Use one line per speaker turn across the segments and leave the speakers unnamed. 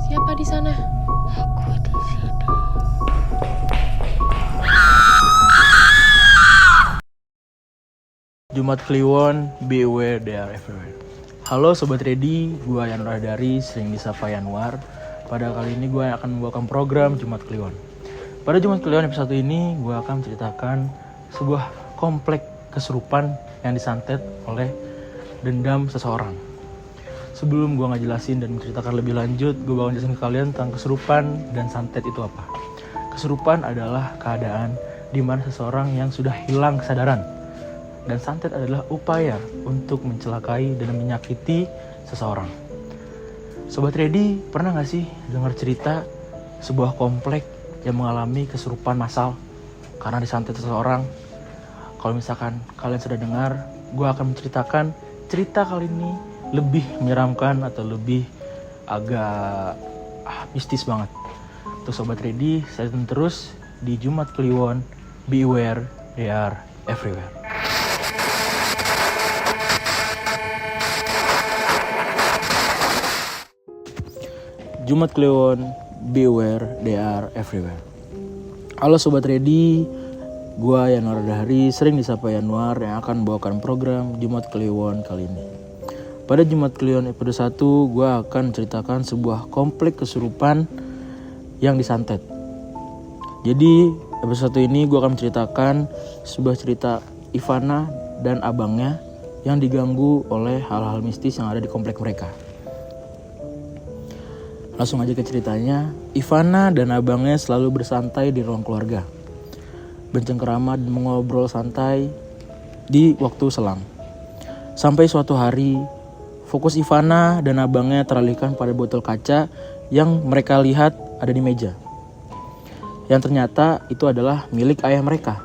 Siapa di sana?
Aku di sini.
Jumat Kliwon, be aware they are everywhere. Halo Sobat Ready, gue Yanwar dari sering disapa Yanwar. Pada kali ini gue akan membawakan program Jumat Kliwon. Pada Jumat Kliwon episode ini, gue akan menceritakan sebuah komplek kesurupan yang disantet oleh dendam seseorang. Sebelum gue ngejelasin dan menceritakan lebih lanjut, gue bakal jelasin ke kalian tentang kesurupan dan santet itu apa. Kesurupan adalah keadaan di mana seseorang yang sudah hilang kesadaran. Dan santet adalah upaya untuk mencelakai dan menyakiti seseorang. Sobat Ready, pernah gak sih dengar cerita sebuah komplek yang mengalami kesurupan massal karena disantet seseorang? Kalau misalkan kalian sudah dengar, gue akan menceritakan cerita kali ini lebih menyeramkan atau lebih agak mistis banget. Untuk Sobat Ready, saya terus di Jumat Kliwon, be aware they are everywhere. Jumat Kliwon, be aware they are everywhere. Halo Sobat Ready, gua Yanwar Dahri, sering disapa Yanwar, yang akan membawakan program Jumat Kliwon kali ini. Pada Jumat Kliwon episode 1, gua akan menceritakan sebuah komplek kesurupan yang disantet. Jadi episode 1 ini gua akan menceritakan sebuah cerita Ivana dan abangnya yang diganggu oleh hal-hal mistis yang ada di komplek mereka. Langsung aja ke ceritanya. Ivana dan abangnya selalu bersantai di ruang keluarga, bercengkerama dan mengobrol santai di waktu selang. Sampai suatu hari, fokus Ivana dan abangnya teralihkan pada botol kaca yang mereka lihat ada di meja. Yang ternyata itu adalah milik ayah mereka.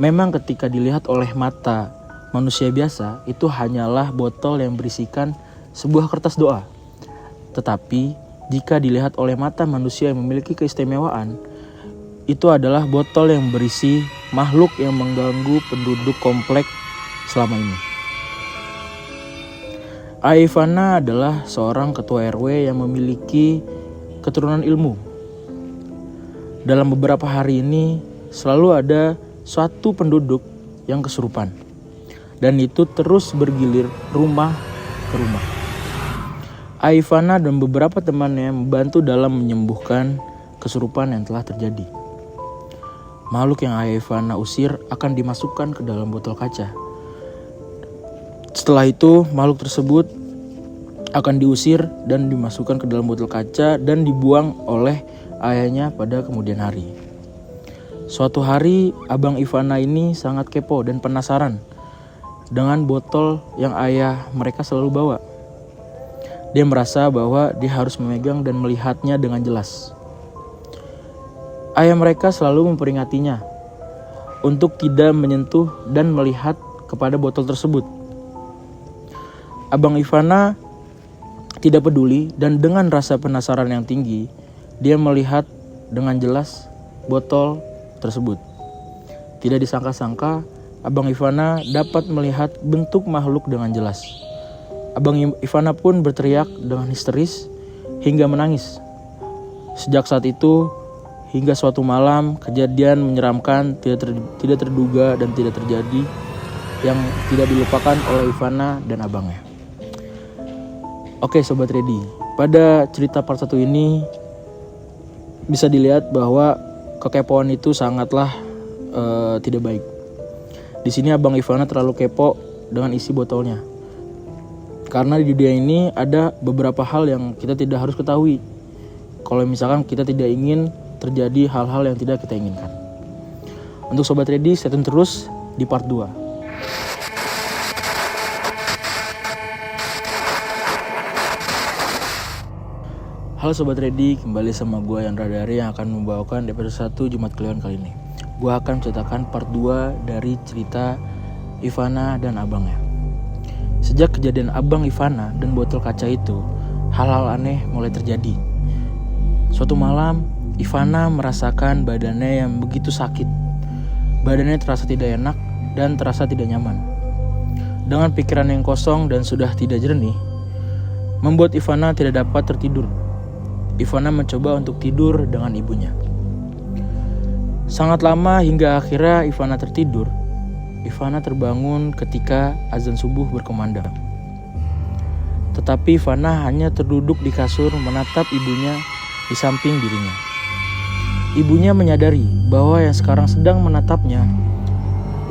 Memang ketika dilihat oleh mata manusia biasa, itu hanyalah botol yang berisikan sebuah kertas doa. Tetapi jika dilihat oleh mata manusia yang memiliki keistimewaan, itu adalah botol yang berisi makhluk yang mengganggu penduduk komplek selama ini. Ivana adalah seorang ketua RW yang memiliki keturunan ilmu. Dalam beberapa hari ini selalu ada suatu penduduk yang kesurupan, dan itu terus bergilir rumah ke rumah. Ivana dan beberapa temannya membantu dalam menyembuhkan kesurupan yang telah terjadi. Makhluk yang Ivana usir akan dimasukkan ke dalam botol kaca. Setelah itu, makhluk tersebut akan diusir dan dimasukkan ke dalam botol kaca dan dibuang oleh ayahnya pada kemudian hari. Suatu hari, abang Ivana ini sangat kepo dan penasaran dengan botol yang ayah mereka selalu bawa. Dia merasa bahwa dia harus memegang dan melihatnya dengan jelas. Ayah mereka selalu memperingatinya untuk tidak menyentuh dan melihat kepada botol tersebut. Abang Ivana tidak peduli dan dengan rasa penasaran yang tinggi, dia melihat dengan jelas botol tersebut. Tidak disangka-sangka, abang Ivana dapat melihat bentuk makhluk dengan jelas. Abang Ivana pun berteriak dengan histeris hingga menangis. Sejak saat itu hingga suatu malam, kejadian menyeramkan tidak terduga dan tidak terjadi yang tidak dilupakan oleh Ivana dan abangnya. Oke Sobat Ready, pada cerita part 1 ini bisa dilihat bahwa kekepoan itu sangatlah tidak baik. Di sini abang Ivana terlalu kepo dengan isi botolnya. Karena di dunia ini ada beberapa hal yang kita tidak harus ketahui kalau misalkan kita tidak ingin terjadi hal-hal yang tidak kita inginkan. Untuk Sobat Ready, stay tune terus di part 2. Halo Sobat Ready, kembali sama gue Yanwar Dahri yang akan membawakan episode 1 Jumat Kliwon kali ini. Gue akan menceritakan part 2 dari cerita Ivana dan abangnya. Sejak kejadian abang Ivana dan botol kaca itu, hal-hal aneh mulai terjadi. Suatu malam, Ivana merasakan badannya yang begitu sakit. Badannya terasa tidak enak dan terasa tidak nyaman. Dengan pikiran yang kosong dan sudah tidak jernih, membuat Ivana tidak dapat tertidur. Ivana mencoba untuk tidur dengan ibunya. Sangat lama hingga akhirnya Ivana tertidur. Ivana terbangun ketika azan subuh berkumandang. Tetapi Ivana hanya terduduk di kasur menatap ibunya di samping dirinya. Ibunya menyadari bahwa yang sekarang sedang menatapnya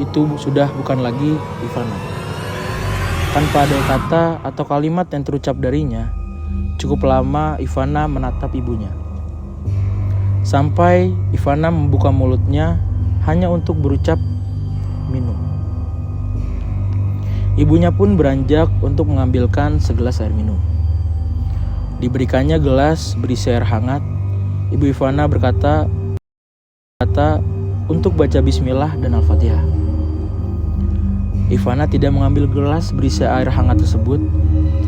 itu sudah bukan lagi Ivana. Tanpa ada kata atau kalimat yang terucap darinya, cukup lama Ivana menatap ibunya. Sampai Ivana membuka mulutnya hanya untuk berucap minum. Ibunya pun beranjak untuk mengambilkan segelas air minum. Diberikannya gelas berisi air hangat. Ibu Ivana berkata untuk baca bismillah dan al-fatihah. Ivana tidak mengambil gelas berisi air hangat tersebut,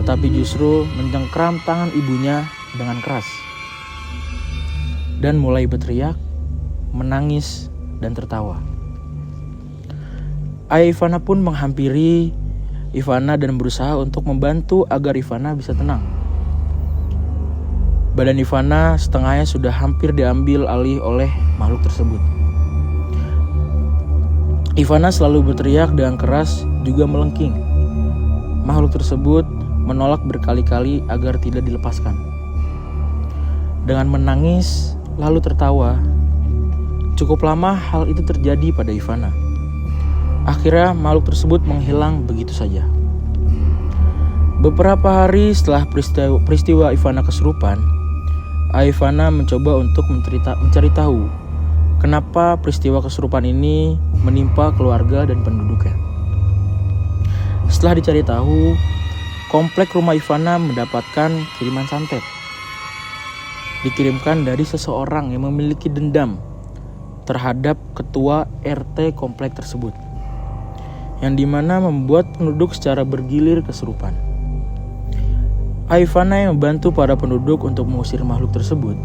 tetapi justru mencengkram tangan ibunya dengan keras dan mulai berteriak, menangis, dan tertawa. Ayah Ivana pun menghampiri Ivana dan berusaha untuk membantu agar Ivana bisa tenang. Badan Ivana setengahnya sudah hampir diambil alih oleh makhluk tersebut. Ivana selalu berteriak dengan keras, juga melengking. Makhluk tersebut menolak berkali-kali agar tidak dilepaskan. Dengan menangis lalu tertawa, cukup lama hal itu terjadi pada Ivana. Akhirnya makhluk tersebut menghilang begitu saja. Beberapa hari setelah peristiwa Ivana kesurupan, Ivana mencoba untuk mencari tahu kenapa peristiwa kesurupan ini menimpa keluarga dan penduduknya. Setelah dicari tahu, komplek rumah Ivana mendapatkan kiriman santet. Dikirimkan dari seseorang yang memiliki dendam terhadap ketua RT komplek tersebut, yang dimana membuat penduduk secara bergilir kesurupan. Ivana yang membantu para penduduk untuk mengusir makhluk tersebut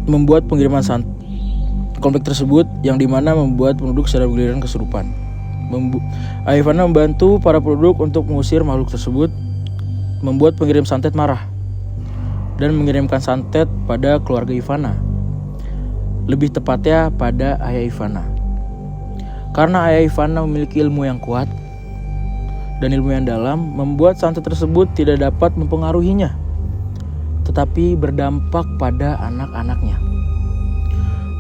membuat pengiriman komplek tersebut, yang dimana membuat penduduk secara bergiliran kesurupan. Ivana membantu para penduduk untuk mengusir makhluk tersebut, membuat pengirim santet marah dan mengirimkan santet pada keluarga Ivana, lebih tepatnya pada ayah Ivana. Karena ayah Ivana memiliki ilmu yang kuat dan ilmu yang dalam, membuat santet tersebut tidak dapat mempengaruhinya, tetapi berdampak pada anak-anaknya.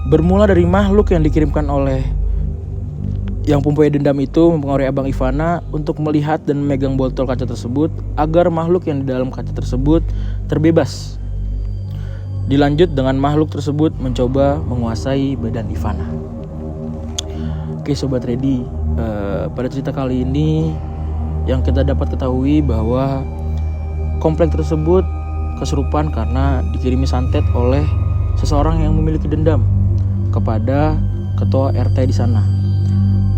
Bermula dari makhluk yang dikirimkan oleh yang mempunyai dendam itu mempengaruhi abang Ivana untuk melihat dan memegang botol kaca tersebut agar makhluk yang di dalam kaca tersebut terbebas. Dilanjut dengan makhluk tersebut mencoba menguasai badan Ivana. Oke Sobat Ready, pada cerita kali ini yang kita dapat ketahui bahwa komplek tersebut kesurupan karena dikirimi santet oleh seseorang yang memiliki dendam kepada ketua RT di sana.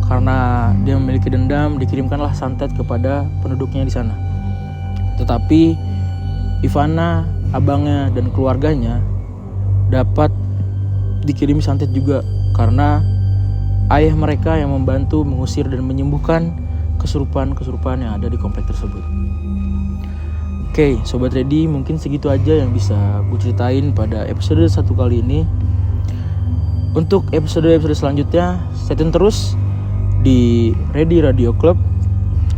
Karena dia memiliki dendam, dikirimkanlah santet kepada penduduknya di sana. Tetapi Ivana, abangnya, dan keluarganya dapat dikirimi santet juga karena ayah mereka yang membantu mengusir dan menyembuhkan kesurupan-kesurupan yang ada di komplek tersebut. Oke, Sobat Ready, mungkin segitu aja yang bisa gue ceritain pada episode 1 kali ini. Untuk episode-episode selanjutnya, stay tune terus di Ready Radio Club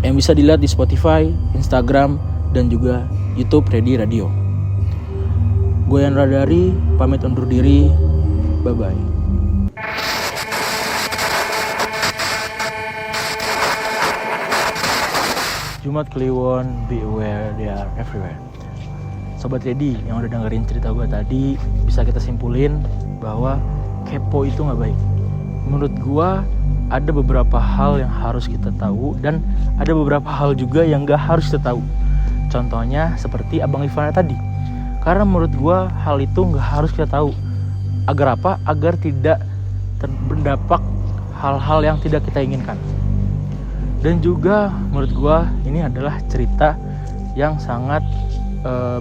yang bisa dilihat di Spotify, Instagram, dan juga YouTube Ready Radio. Gue Yan Radari, pamit undur diri. Bye-bye. Jumat Kliwon, be aware they are everywhere. Sobat Ready yang udah dengerin cerita gue tadi, bisa kita simpulin bahwa kepo itu gak baik. Menurut gue ada beberapa hal yang harus kita tahu dan ada beberapa hal juga yang gak harus kita tahu. Contohnya seperti abang Ivana tadi. Karena menurut gue hal itu gak harus kita tahu. Agar apa? Agar tidak berdampak hal-hal yang tidak kita inginkan. Dan juga menurut gue ini adalah cerita yang sangat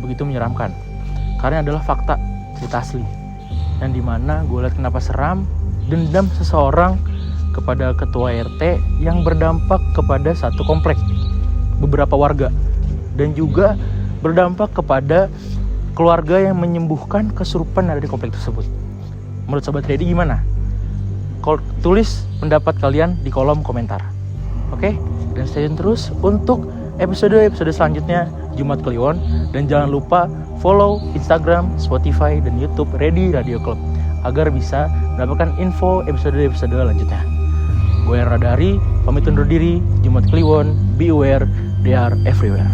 begitu menyeramkan. Karena adalah fakta, cerita asli. Yang dimana gue lihat kenapa seram, dendam seseorang kepada ketua RT yang berdampak kepada satu komplek, beberapa warga. dan juga berdampak kepada keluarga yang menyembuhkan kesurupan yang ada di komplek tersebut. Menurut Sobat Ready gimana? Tulis pendapat kalian di kolom komentar. Oke? Dan stay tune terus untuk episode-episode selanjutnya Jumat Kliwon. Dan jangan lupa follow Instagram, Spotify, dan YouTube Ready Radio Club agar bisa mendapatkan info episode-episode lanjutnya. Gue Radari, pamit undur diri. Jumat Kliwon, be aware, they are everywhere.